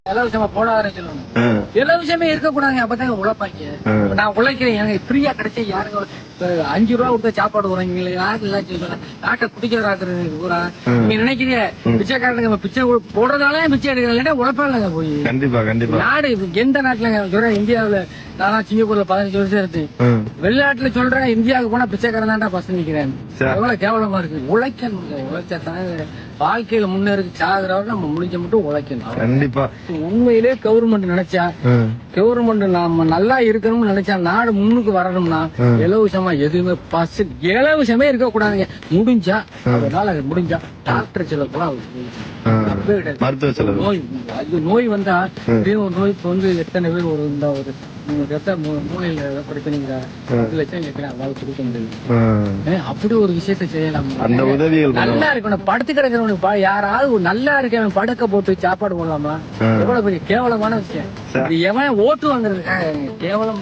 இலவசமா போடாதுன்னு சொல்லணும். இலவசமே இருக்கக்கூடாதுங்க, அப்பதான் உழைப்பாங்க. நான் உழைக்கிறேன், எனக்கு ஃப்ரீயா கிடைச்சா யாருங்க 5 ரூபா கொடுத்த சாப்பாடு போறீங்களே, யாரு எல்லாம் சொல்றாங்க நாட்டை குடிக்கிறாக்குறது பூரா. நீங்க நினைக்கிறீங்க பிச்சைக்காரனுங்க பிச்சை போடுறதாலே பிச்சை எடுக்கிறேன் உழைப்பாங்க போய். கண்டிப்பா கண்டிப்பா. நாடு எந்த நாட்டுல சொல்றேன், இந்தியாவுல நானா சிங்கப்பூர்ல 15 வருஷம் இருக்கு. வெளிநாட்டுல சொல்றேன் இந்தியாவுக்கு போனா பிச்சைக்காரன் தான்டா பசங்க நிக்கிறேன். எவ்வளவு கேவலமா இருக்கு. உழைக்கணும், உழைச்சாதான் வாழ்க்கையில முன்னேறி சாகுறவரை நம்ம முடிஞ்ச மட்டும் உழைக்கணும். கண்டிப்பா. உண்மையிலே கவர்மெண்ட் நினைச்சா, கவர்மெண்ட் நாம நல்லா இருக்கணும்னு நினைச்சா, நாடு முன்னுக்கு வரணும்னா இலவசமா எதுவுமே இலவசமே இருக்க கூடாதுங்க. முடிஞ்சா அதனால முடிஞ்சா டாக்டர் செலவுலாம் மருத்துவ செலவு. நோய் வந்தா ஒரு நோய் இப்ப வந்து எத்தனை பேர் ஒரு இந்த ஒரு மூலையில பிரச்சனைங்க 10 லட்சம் கேட்கிறேன், அதாவது கொடுக்க முடியாது. அப்படி ஒரு விஷயத்த செய்யலாம். அந்த உதவிகள் நல்லா இருக்கணும். படுத்து கிடக்கிறவனுக்கு யாராவது நல்லா இருக்கவன் படுக்க போட்டு சாப்பாடு போடலாமா? எவ்வளவு பெரிய கேவலமான விஷயம். எவன் ஓட்டு வாங்குறதுக்காக கேவலம்.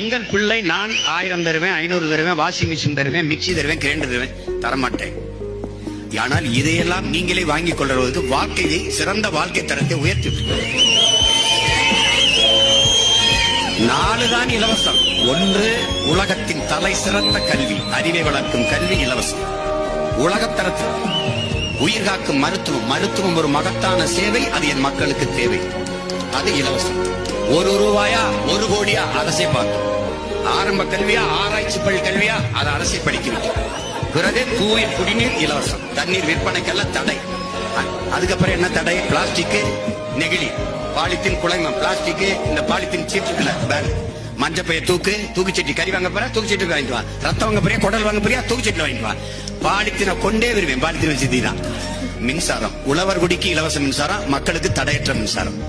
உங்கள் பிள்ளை நான் 1000 தருவேன், 500 தருவேன், வாஷிங் மிஷின் தருவேன், மிக்சி தருவேன், கிரைண்டர் தருவேன், தரமாட்டேன். ஆனால் இதையெல்லாம் நீங்களே வாங்கிக் கொள்வதற்கு வாழ்க்கையை, சிறந்த வாழ்க்கை தரத்தை உயர்த்தி 4 தான் இலவசம். 1, உலகத்தின் தலை சிறந்த கல்வி, அறிவை வளர்க்கும் கல்வி இலவசம். உலகத்தரத்தில் உயிர் காக்கும் மருத்துவம், மருத்துவம் ஒரு மகத்தான சேவை, அது என் மக்களுக்கு தேவை, அது இலவசம். 1 ரூபாயா 1 கோடியா அரசே பார்க்கும். ஆரம்ப கல்வியா, ஆராய்ச்சி பள்ளி கல்வியா, அது அரசே படிக்கிறது. பிறகு தூய குடிநீர் இலவசம். தண்ணீர் விற்பனைக்கெல்லாம் தடை. அதுக்கப்புறம் என்ன தடை? பிளாஸ்டிக், நெகிழி, பாலித்தீன், குழைமம், பிளாஸ்டிக், இந்த பாலித்தீன் சீட்டுக்குள்ள பேக், மஞ்சப்பைய தூக்குச்சட்டி, கறி வாங்க போற தூக்குச்சட்டி வாங்கிட்டு வா, ரத்தம் வாங்க போறியா, குடல் வாங்க போறியா, தூக்குச்சட்டி வாங்கிட்டு வா. பாலித்தீனை கொண்டே வருவேன். பாலித்தீன் வசதி தான். மின்சாரம், உழவர் குடிக்கு இலவச மின்சாரம், மக்களுக்கு தடையற்ற மின்சாரம்.